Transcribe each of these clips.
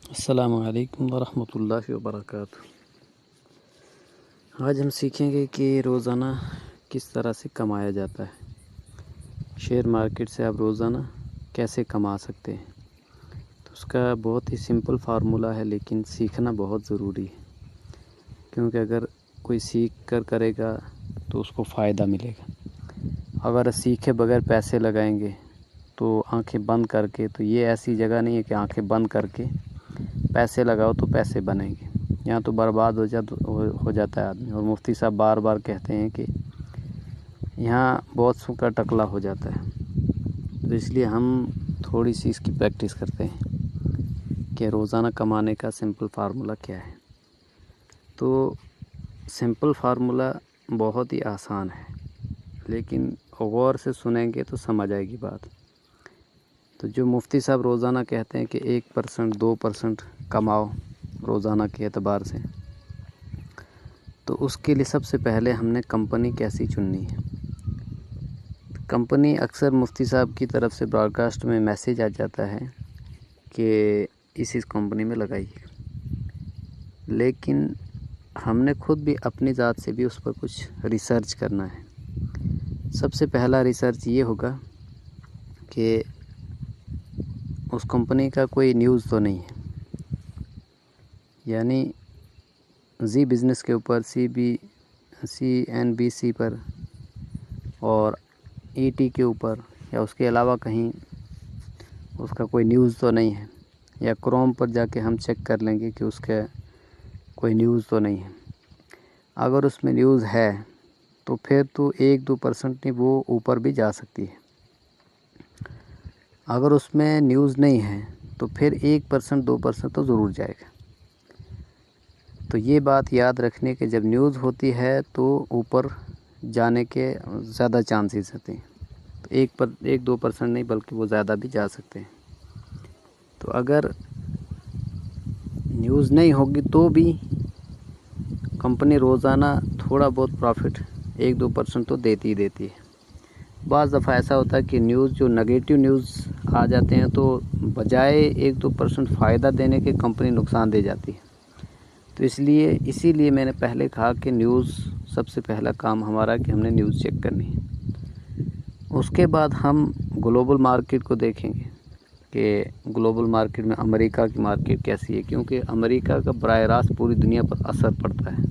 السلام علیکم ورحمۃ اللہ وبرکاتہ۔ آج ہم سیکھیں گے کہ روزانہ کس طرح سے کمایا جاتا ہے۔ شیئر مارکیٹ سے آپ روزانہ کیسے کما سکتے ہیں، تو اس کا بہت ہی سمپل فارمولہ ہے، لیکن سیکھنا بہت ضروری ہے، کیونکہ اگر کوئی سیکھ کر کرے گا تو اس کو فائدہ ملے گا۔ اگر سیکھے بغیر پیسے لگائیں گے تو آنکھیں بند کر کے، تو یہ ایسی جگہ نہیں ہے کہ آنکھیں بند کر کے پیسے لگاؤ تو پیسے بنیں گے، یہاں تو برباد ہو جاتا ہے آدمی۔ اور مفتی صاحب بار بار کہتے ہیں کہ یہاں بہت سو کا ٹکلا ہو جاتا ہے، تو اس لیے ہم تھوڑی سی اس کی پریکٹس کرتے ہیں کہ روزانہ کمانے کا سمپل فارمولہ کیا ہے۔ تو سمپل فارمولہ بہت ہی آسان ہے، لیکن غور سے سنیں گے تو سمجھ آئے گی بات۔ تو جو مفتی صاحب روزانہ کہتے ہیں کہ 1% 2% کماؤ روزانہ کے اعتبار سے، تو اس کے لیے سب سے پہلے ہم نے کمپنی کیسی چننی ہے۔ کمپنی اکثر مفتی صاحب کی طرف سے براڈ کاسٹ میں میسیج آ جاتا ہے کہ اس کمپنی میں لگائیے، لیکن ہم نے خود بھی اپنی ذات سے بھی اس پر کچھ ریسرچ کرنا ہے۔ سب سے پہلا ریسرچ یہ ہوگا کہ اس کمپنی کا کوئی نیوز تو نہیں ہے، یعنی زی بزنس کے اوپر CNBC پر اور ET کے اوپر یا اس کے علاوہ کہیں اس کا کوئی نیوز تو نہیں ہے، یا کروم پر جا کے ہم چیک کر لیں گے کہ اس کا کوئی نیوز تو نہیں ہے۔ اگر اس میں نیوز ہے تو پھر تو 1-2% نہیں، وہ اوپر بھی جا سکتی ہے۔ اگر اس میں نیوز نہیں ہے تو پھر 1% 2% تو ضرور جائے گا۔ تو یہ بات یاد رکھنے کہ جب نیوز ہوتی ہے تو اوپر جانے کے زیادہ چانسز ہوتے ہیں، تو 1-2% نہیں بلکہ وہ زیادہ بھی جا سکتے ہیں۔ تو اگر نیوز نہیں ہوگی تو بھی کمپنی روزانہ تھوڑا بہت پروفٹ 1-2% تو دیتی ہے۔ بعض دفعہ ایسا ہوتا ہے کہ نیوز جو نگیٹو نیوز آ جاتے ہیں تو بجائے 1-2% فائدہ دینے کے کمپنی نقصان دے جاتی ہے۔ تو اسی لیے میں نے پہلے کہا کہ نیوز سب سے پہلا کام ہمارا کہ ہم نے نیوز چیک کرنی ہے۔ اس کے بعد ہم گلوبل مارکیٹ کو دیکھیں گے کہ گلوبل مارکیٹ میں امریکہ کی مارکیٹ کیسی ہے، کیونکہ امریکہ کا براہ راست پوری دنیا پر اثر پڑتا ہے۔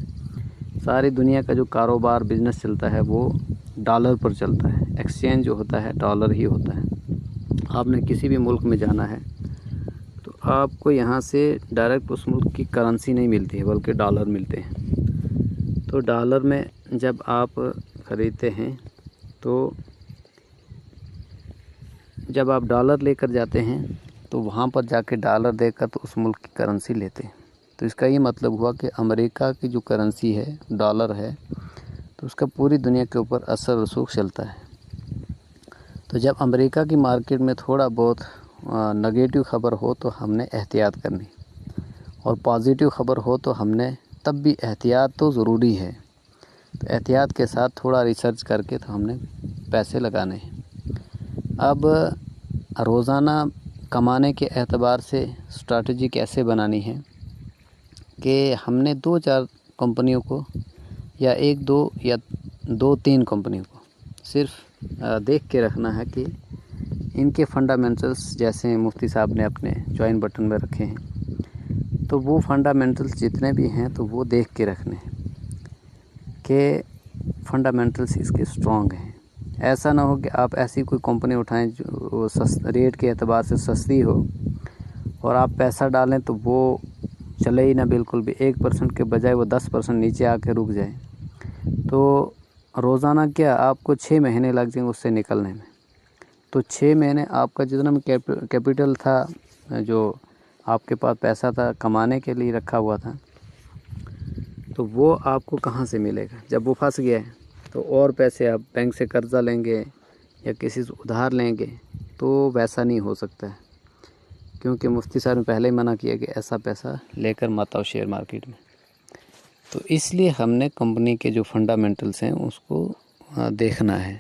ساری دنیا کا جو کاروبار بزنس چلتا ہے وہ ڈالر پر چلتا ہے، ایکسچینج جو ہوتا ہے ڈالر ہی ہوتا ہے۔ آپ نے کسی بھی ملک میں جانا ہے تو آپ کو یہاں سے ڈائریکٹ اس ملک کی کرنسی نہیں ملتی ہے بلکہ ڈالر ملتے ہیں۔ تو ڈالر میں جب آپ خریدتے ہیں تو جب آپ ڈالر لے کر جاتے ہیں تو وہاں پر جا کے ڈالر دے کر تو اس ملک کی کرنسی لیتے ہیں۔ تو اس کا یہ مطلب ہوا کہ امریکہ کی جو کرنسی ہے ڈالر ہے، تو اس کا پوری دنیا کے اوپر اثر رسوخ چلتا ہے۔ تو جب امریکہ کی مارکیٹ میں تھوڑا بہت نگیٹو خبر ہو تو ہم نے احتیاط کرنی، اور پازیٹیو خبر ہو تو ہم نے تب بھی احتیاط تو ضروری ہے، تو احتیاط کے ساتھ تھوڑا ریسرچ کر کے تو ہم نے پیسے لگانے ہیں۔ اب روزانہ کمانے کے اعتبار سے اسٹریٹجی کیسے بنانی ہے کہ ہم نے 2-4 کمپنیوں کو یا 1-2 یا 2-3 کمپنیوں کو صرف دیکھ کے رکھنا ہے کہ ان کے فنڈامنٹلز جیسے مفتی صاحب نے اپنے جوائن بٹن میں رکھے ہیں، تو وہ فنڈامنٹلز جتنے بھی ہیں تو وہ دیکھ کے رکھنے ہیں کہ فنڈامنٹلز اس کے اسٹرانگ ہیں۔ ایسا نہ ہو کہ آپ ایسی کوئی کمپنی اٹھائیں جو ریٹ کے اعتبار سے سستی ہو اور آپ پیسہ ڈالیں تو وہ چلے ہی نہ بالکل بھی، 1% کے بجائے وہ 10% نیچے آ کے رک جائے، تو روزانہ کیا آپ کو 6 مہینے لگ جائیں اس سے نکلنے میں۔ تو 6 مہینے آپ کا جتنا کیپٹل تھا، جو آپ کے پاس پیسہ تھا کمانے کے لیے رکھا ہوا تھا، تو وہ آپ کو کہاں سے ملے گا جب وہ پھنس گیا ہے؟ تو اور پیسے آپ بینک سے قرضہ لیں گے یا کسی سے ادھار لیں گے تو ویسا نہیں ہو سکتا ہے، کیونکہ مفتی صاحب نے پہلے ہی منع کیا کہ ایسا پیسہ لے کر مت آؤ شیئر مارکیٹ میں۔ تو اس لیے ہم نے کمپنی کے جو فنڈامنٹلز ہیں اس کو دیکھنا ہے،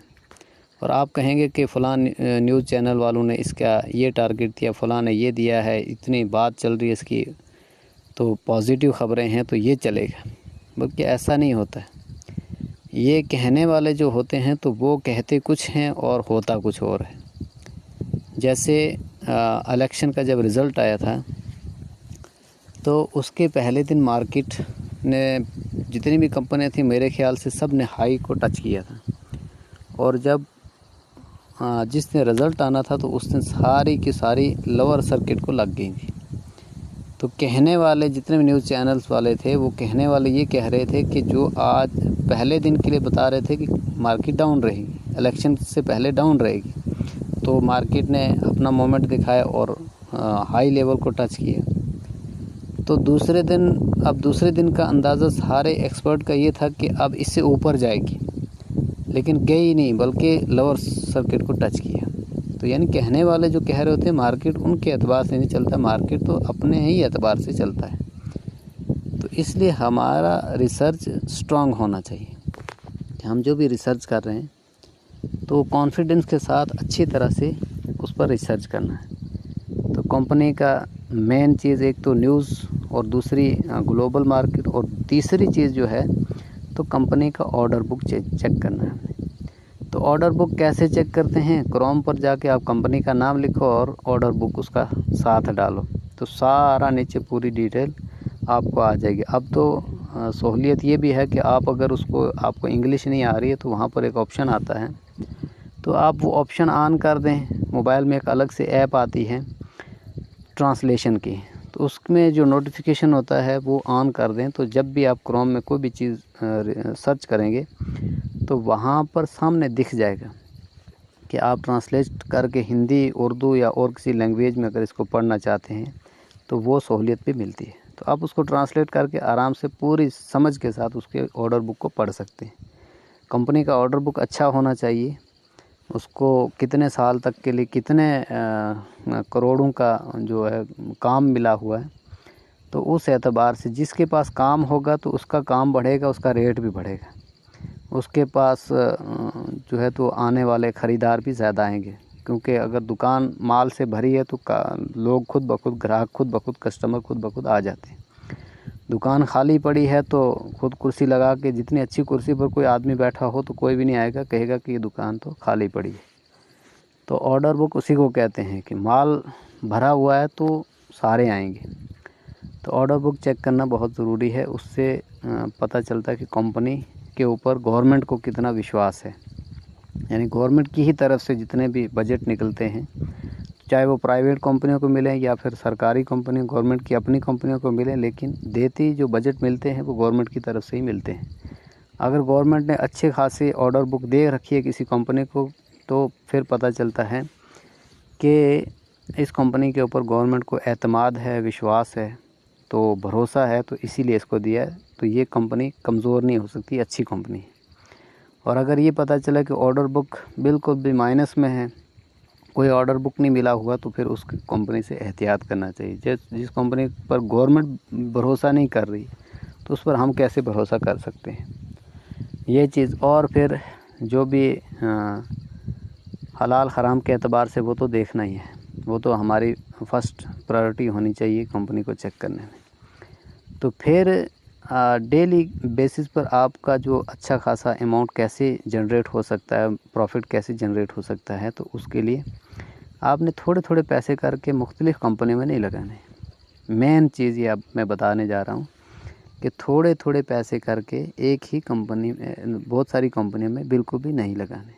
اور آپ کہیں گے کہ فلاں نیوز چینل والوں نے اس کا یہ ٹارگٹ دیا، فلاں نے یہ دیا ہے، اتنی بات چل رہی ہے اس کی، تو پازیٹیو خبریں ہیں تو یہ چلے گا، بلکہ ایسا نہیں ہوتا ہے۔ یہ کہنے والے جو ہوتے ہیں تو وہ کہتے کچھ ہیں اور ہوتا کچھ اور ہے۔ جیسے الیکشن کا جب رزلٹ آیا تھا تو اس کے پہلے دن مارکیٹ نے جتنی بھی کمپنیاں تھیں میرے خیال سے سب نے ہائی کو ٹچ کیا تھا، اور جب جس نے رزلٹ آنا تھا تو اس نے ساری کی ساری لوور سرکٹ کو لگ گئی تھی۔ تو کہنے والے جتنے بھی نیوز چینلز والے تھے وہ کہنے والے یہ کہہ رہے تھے کہ جو آج پہلے دن کے لیے بتا رہے تھے کہ مارکیٹ ڈاؤن رہے گی، الیکشن سے پہلے ڈاؤن رہے گی، تو مارکیٹ نے اپنا مومنٹ دکھایا اور ہائی لیول کو ٹچ کیا۔ تو دوسرے دن کا اندازہ سارے ایکسپرٹ کا یہ تھا کہ اب اس سے اوپر جائے گی، لیکن گئی نہیں بلکہ لوور سرکٹ کو ٹچ کیا۔ تو یعنی کہنے والے جو کہہ رہے ہوتے ہیں مارکیٹ ان کے اعتبار سے نہیں چلتا، مارکیٹ تو اپنے ہی اعتبار سے چلتا ہے۔ تو اس لیے ہمارا ریسرچ سٹرونگ ہونا چاہیے۔ ہم جو بھی ریسرچ کر رہے ہیں تو کانفیڈنس کے ساتھ اچھی طرح سے اس پر ریسرچ کرنا ہے۔ تو کمپنی کا مین چیز ایک تو نیوز، اور دوسری گلوبل مارکیٹ، اور تیسری چیز جو ہے تو کمپنی کا آرڈر بک چیک کرنا ہے۔ تو آرڈر بک کیسے چیک کرتے ہیں؟ کروم پر جا کے آپ کمپنی کا نام لکھو اور آرڈر بک اس کا ساتھ ڈالو، تو سارا نیچے پوری ڈیٹیل آپ کو آ جائے گی۔ اب تو سہولیت یہ بھی ہے کہ آپ اگر آپ کو انگلش نہیں آ رہی ہے تو وہاں پر ایک آپشن آتا ہے، تو آپ وہ آپشن آن کر دیں۔ موبائل میں ایک الگ سے ایپ آتی ہے ٹرانسلیشن کی، تو اس میں جو نوٹیفیکیشن ہوتا ہے وہ آن کر دیں، تو جب بھی آپ کروم میں کوئی بھی چیز سرچ کریں گے تو وہاں پر سامنے دکھ جائے گا کہ آپ ٹرانسلیٹ کر کے ہندی، اردو یا اور کسی لینگویج میں اگر اس کو پڑھنا چاہتے ہیں تو وہ سہولیت بھی ملتی ہے۔ تو آپ اس کو ٹرانسلیٹ کر کے آرام سے پوری سمجھ کے ساتھ اس کے آرڈر بک کو پڑھ سکتے ہیں۔ کمپنی کا آرڈر بک اچھا ہونا چاہیے، اس کو کتنے سال تک کے لیے کتنے کروڑوں کا جو ہے کام ملا ہوا ہے، تو اس اعتبار سے جس کے پاس کام ہوگا تو اس کا کام بڑھے گا، اس کا ریٹ بھی بڑھے گا، اس کے پاس جو ہے تو آنے والے خریدار بھی زیادہ آئیں گے، کیونکہ اگر دکان مال سے بھری ہے تو لوگ خود بخود، گراہک خود بخود، کسٹمر خود بخود آ جاتے ہیں۔ دکان خالی پڑی ہے تو خود کرسی لگا کے، جتنی اچھی کرسی پر کوئی آدمی بیٹھا ہو تو کوئی بھی نہیں آئے گا، کہے گا کہ یہ دکان تو خالی پڑی ہے۔ تو آرڈر بک اسی کو کہتے ہیں کہ مال بھرا ہوا ہے تو سارے آئیں گے۔ تو آرڈر بک چیک کرنا بہت ضروری ہے، اس سے پتہ چلتا ہے کہ کمپنی کے اوپر گورنمنٹ کو کتنا وشواس ہے۔ یعنی گورنمنٹ کی ہی طرف سے جتنے بھی بجٹ نکلتے ہیں، چاہے وہ پرائیویٹ کمپنیوں کو ملیں یا پھر سرکاری کمپنی، گورنمنٹ کی اپنی کمپنیوں کو ملیں، لیکن دیتی جو بجٹ ملتے ہیں وہ گورنمنٹ کی طرف سے ہی ملتے ہیں۔ اگر گورنمنٹ نے اچھے خاصے آرڈر بک دے رکھی ہے کسی کمپنی کو تو پھر پتہ چلتا ہے کہ اس کمپنی کے اوپر گورنمنٹ کو اعتماد ہے، وشواس ہے، تو بھروسہ ہے، تو اسی لیے اس کو دیا ہے۔ تو یہ کمپنی کمزور نہیں ہو سکتی، اچھی کمپنی ہے۔ اور اگر یہ پتہ چلا کہ آرڈر بک بالکل بھی مائنس میں ہے، کوئی آرڈر بک نہیں ملا ہوا، تو پھر اس کمپنی سے احتیاط کرنا چاہیے۔ جس کمپنی پر گورنمنٹ بھروسہ نہیں کر رہی تو اس پر ہم کیسے بھروسہ کر سکتے ہیں؟ یہ چیز، اور پھر جو بھی حلال حرام کے اعتبار سے وہ تو دیکھنا ہی ہے، وہ تو ہماری فرسٹ پرائورٹی ہونی چاہیے کمپنی کو چیک کرنے میں۔ تو پھر ڈیلی بیسس پر آپ کا جو اچھا خاصا اماؤنٹ کیسے جنریٹ ہو سکتا ہے، پروفٹ کیسے جنریٹ ہو سکتا ہے، تو اس کے لیے آپ نے تھوڑے تھوڑے پیسے کر کے مختلف کمپنیوں میں نہیں لگانے۔ مین چیز یہ اب میں بتانے جا رہا ہوں کہ تھوڑے تھوڑے پیسے کر کے ایک ہی کمپنی میں، بہت ساری کمپنیوں میں بالکل بھی نہیں لگانے،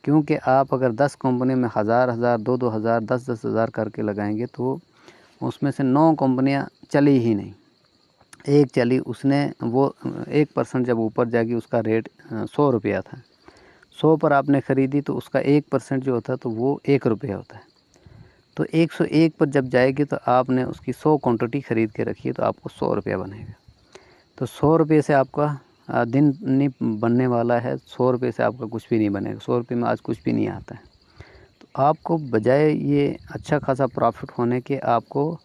کیونکہ آپ اگر 10 کمپنیوں میں 1000 2 ہزار 10 ہزار کر کے لگائیں گے تو اس میں سے 9 کمپنیاں چلی ہی نہیں، ایک چلی، اس نے وہ 1% جب اوپر جائے گی، اس کا ریٹ 100 روپیہ تھا، 100 پر آپ نے خریدی تو اس کا 1% جو ہوتا ہے تو وہ 1 روپیہ ہوتا ہے، تو 101 پر جب جائے گی تو آپ نے اس کی 100 کوانٹٹی خرید کے رکھی ہے تو آپ کو 100 روپیہ بنے گا۔ تو 100 روپے سے آپ کا دن نہیں بننے والا ہے، 100 روپے سے آپ کا کچھ بھی نہیں بنے گا، 100 روپے میں آج کچھ بھی نہیں آتا ہے۔ تو آپ کو بجائے یہ اچھا خاصا پروفٹ ہونے کے، آپ کو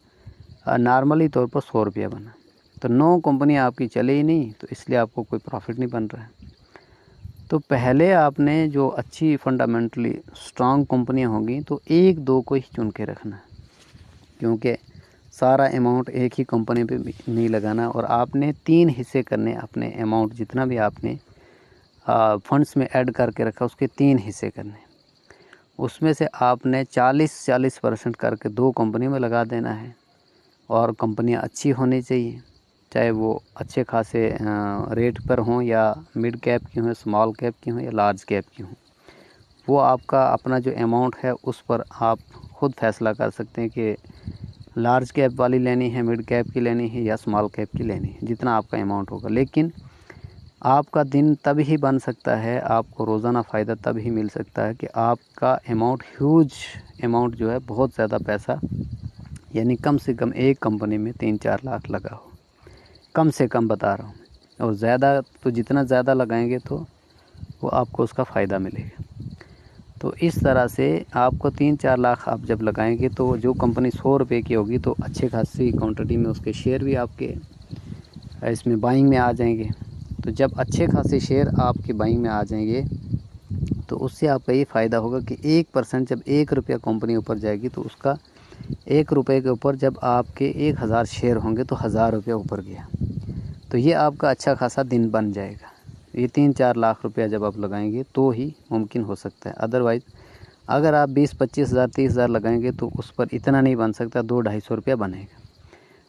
نارملی طور پر 100 روپیہ بنا، تو 9 کمپنیاں آپ کی چلے ہی نہیں، تو اس لیے آپ کو کوئی پروفٹ نہیں بن رہا ہے۔ تو پہلے آپ نے جو اچھی فنڈامنٹلی اسٹرانگ کمپنیاں ہوں گی تو ایک دو کو ہی چن کے رکھنا، کیونکہ سارا اماؤنٹ ایک ہی کمپنی پہ نہیں لگانا، اور آپ نے 3 حصے کرنے اپنے اماؤنٹ، جتنا بھی آپ نے فنڈس میں ایڈ کر کے رکھا اس کے 3 حصے کرنے، اس میں سے آپ نے 40% کر کے 2 کمپنی میں لگا دینا ہے، اور کمپنیاں اچھی ہونی چاہیے، چاہے وہ اچھے خاصے ریٹ پر ہوں یا مڈ کیپ کی ہوں، اسمال کیپ کی ہوں یا لارج کیپ کی ہوں، وہ آپ کا اپنا جو اماؤنٹ ہے اس پر آپ خود فیصلہ کر سکتے ہیں کہ لارج کیپ والی لینی ہے، مڈ کیپ کی لینی ہے یا اسمال کیپ کی لینی ہے، جتنا آپ کا اماؤنٹ ہوگا۔ لیکن آپ کا دن تب ہی بن سکتا ہے، آپ کو روزانہ فائدہ تب ہی مل سکتا ہے کہ آپ کا اماؤنٹ ہیوج اماؤنٹ جو ہے، بہت زیادہ پیسہ، یعنی کم سے کم ایک کمپنی میں 3-4 لاکھ لگا ہو، کم سے کم بتا رہا ہوں، اور زیادہ تو جتنا زیادہ لگائیں گے تو وہ آپ کو اس کا فائدہ ملے گا۔ تو اس طرح سے آپ کو 3-4 لاکھ آپ جب لگائیں گے تو جو کمپنی 100 روپے کی ہوگی تو اچھے خاصی کوانٹٹی میں اس کے شیئر بھی آپ کے اس میں بائنگ میں آ جائیں گے۔ تو جب اچھے خاصے شیئر آپ کے بائنگ میں آ جائیں گے تو اس سے آپ کا یہ فائدہ ہوگا کہ 1% جب 1 روپیہ کمپنی اوپر جائے گی تو اس کا 1 روپے کے اوپر جب آپ کے 1000 شیئر ہوں گے تو 1000 روپیہ اوپر گیا، تو یہ آپ کا اچھا خاصا دن بن جائے گا۔ یہ 3-4 لاکھ روپیہ جب آپ لگائیں گے تو ہی ممکن ہو سکتا ہے، ادروائز اگر آپ 20-25 ہزار 30 ہزار لگائیں گے تو اس پر اتنا نہیں بن سکتا، 200-250 روپیہ بنے گا۔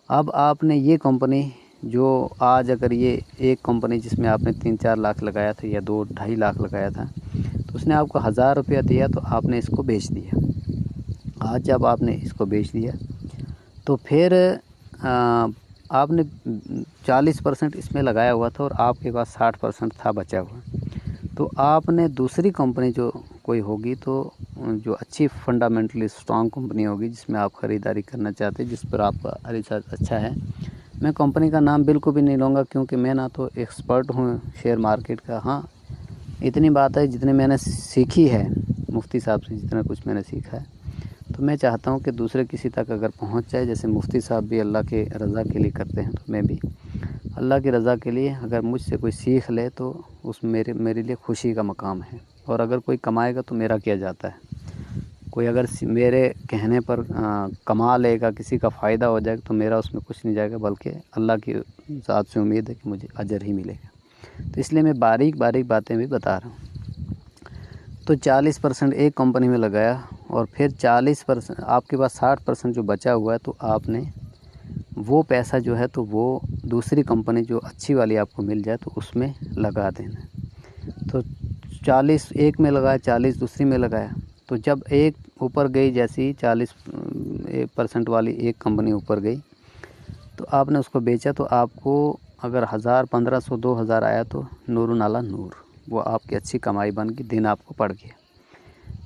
اب آپ نے یہ کمپنی جو آج اگر یہ ایک کمپنی جس میں آپ نے 3-4 لاکھ لگایا تھا یا 2-2.5 لاکھ لگایا تھا تو اس نے آپ کو 1000 روپیہ دیا تو آپ نے اس کو بیچ دیا۔ آج جب آپ نے اس کو بیچ دیا تو پھر آپ نے 40% اس میں لگایا ہوا تھا اور آپ کے پاس 60% تھا بچا ہوا، تو آپ نے دوسری کمپنی جو کوئی ہوگی تو جو اچھی فنڈامنٹلی اسٹرانگ کمپنی ہوگی جس میں آپ خریداری کرنا چاہتے ہیں، جس پر آپ کا ریسرچ اچھا ہے، میں کمپنی کا نام بالکل بھی نہیں لوں گا کیونکہ میں نہ تو ایکسپرٹ ہوں شیئر مارکیٹ کا، ہاں اتنی بات ہے جتنے میں نے سیکھی ہے مفتی صاحب سے، جتنا کچھ میں نے سیکھا ہے، تو میں چاہتا ہوں کہ دوسرے کسی تک اگر پہنچ جائے، جیسے مفتی صاحب بھی اللہ کے رضا کے لیے کرتے ہیں تو میں بھی اللہ کی رضا کے لیے اگر مجھ سے کوئی سیکھ لے تو اس میرے لیے خوشی کا مقام ہے، اور اگر کوئی کمائے گا تو میرا کیا جاتا ہے، کوئی اگر میرے کہنے پر کما لے گا، کسی کا فائدہ ہو جائے گا تو میرا اس میں کچھ نہیں جائے گا، بلکہ اللہ کی ذات سے امید ہے کہ مجھے اجر ہی ملے گا۔ تو اس لیے میں باریک باتیں بھی بتا رہا ہوں۔ تو 40% ایک کمپنی میں لگایا اور پھر 40% آپ کے پاس 60% جو بچا ہوا ہے تو آپ نے وہ پیسہ جو ہے تو وہ دوسری کمپنی جو اچھی والی آپ کو مل جائے تو اس میں لگا دینا۔ تو 40 ایک میں لگایا، 40 دوسری میں لگایا، تو جب ایک اوپر گئی، جیسی 40% والی ایک کمپنی اوپر گئی تو آپ نے اس کو بیچا تو آپ کو اگر 1000 1500 2000 آیا تو نور نالا نور، وہ آپ کی اچھی کمائی بن گئی، دن آپ کو پڑ گیا۔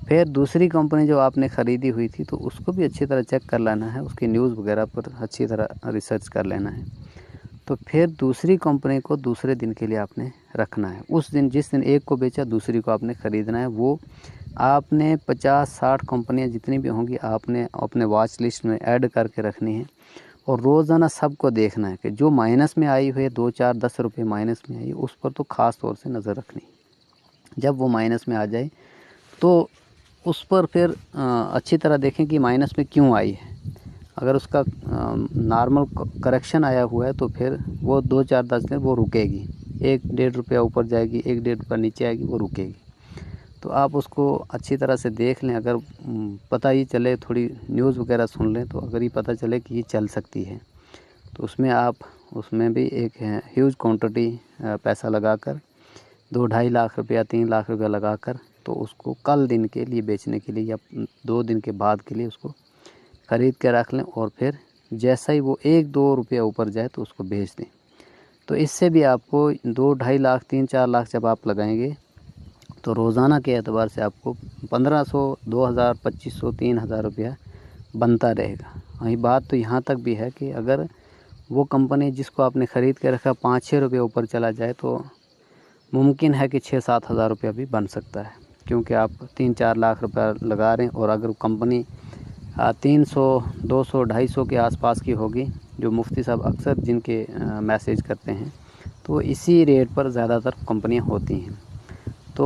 پھر دوسری کمپنی جو آپ نے خریدی ہوئی تھی تو اس کو بھی اچھی طرح چیک کر لینا ہے، اس کی نیوز وغیرہ پر اچھی طرح ریسرچ کر لینا ہے، تو پھر دوسری کمپنی کو دوسرے دن کے لیے آپ نے رکھنا ہے، اس دن جس دن ایک کو بیچا دوسری کو آپ نے خریدنا ہے، وہ آپ نے 50-60 کمپنیاں جتنی بھی ہوں گی آپ نے اپنے واچ لسٹ میں ایڈ کر کے رکھنی ہے، اور روزانہ سب کو دیکھنا ہے کہ جو مائنس میں آئی ہوئی 2-4-10 روپے مائنس میں آئی اس پر تو خاص طور سے نظر رکھنی ہے۔ جب وہ مائنس میں آ جائے تو اس پر پھر اچھی طرح دیکھیں کہ مائنس میں کیوں آئی ہے، اگر اس کا نارمل کریکشن آیا ہوا ہے تو پھر وہ 2-4-10 دن وہ رکے گی، 1-1.5 روپیہ اوپر جائے گی، 1-1.5 روپیہ نیچے آئے گی، وہ رکے گی، تو آپ اس کو اچھی طرح سے دیکھ لیں، اگر پتہ ہی چلے، تھوڑی نیوز وغیرہ سن لیں تو اگر یہ پتہ چلے کہ یہ چل سکتی ہے تو اس میں آپ اس میں بھی ایک ہیوج کوانٹٹی پیسہ لگا کر 2-2.5 لاکھ روپیہ 3 لاکھ روپیہ لگا کر تو اس کو کل دن کے لیے بیچنے کے لیے یا 2 دن کے بعد کے لیے اس کو خرید کے رکھ لیں، اور پھر جیسا ہی وہ 1-2 روپیہ اوپر جائے تو اس کو بیچ دیں۔ تو اس سے بھی آپ کو 2-2.5 لاکھ 3-4 لاکھ جب آپ لگائیں گے تو روزانہ کے اعتبار سے آپ کو 1500 2000 2500 3000 روپیہ بنتا رہے گا۔ وہی بات تو یہاں تک بھی ہے کہ اگر وہ کمپنی جس کو آپ نے خرید کے رکھا 5-6 روپے اوپر چلا جائے تو ممکن ہے کہ 6-7 ہزار روپیہ بھی بن سکتا ہے، کیونکہ آپ 3-4 لاکھ روپیہ لگا رہے ہیں، اور اگر کمپنی 300 200 250 کے آس پاس کی ہوگی، جو مفتی صاحب اکثر جن کے میسیج کرتے ہیں تو اسی ریٹ پر زیادہ تر کمپنیاں ہوتی ہیں، تو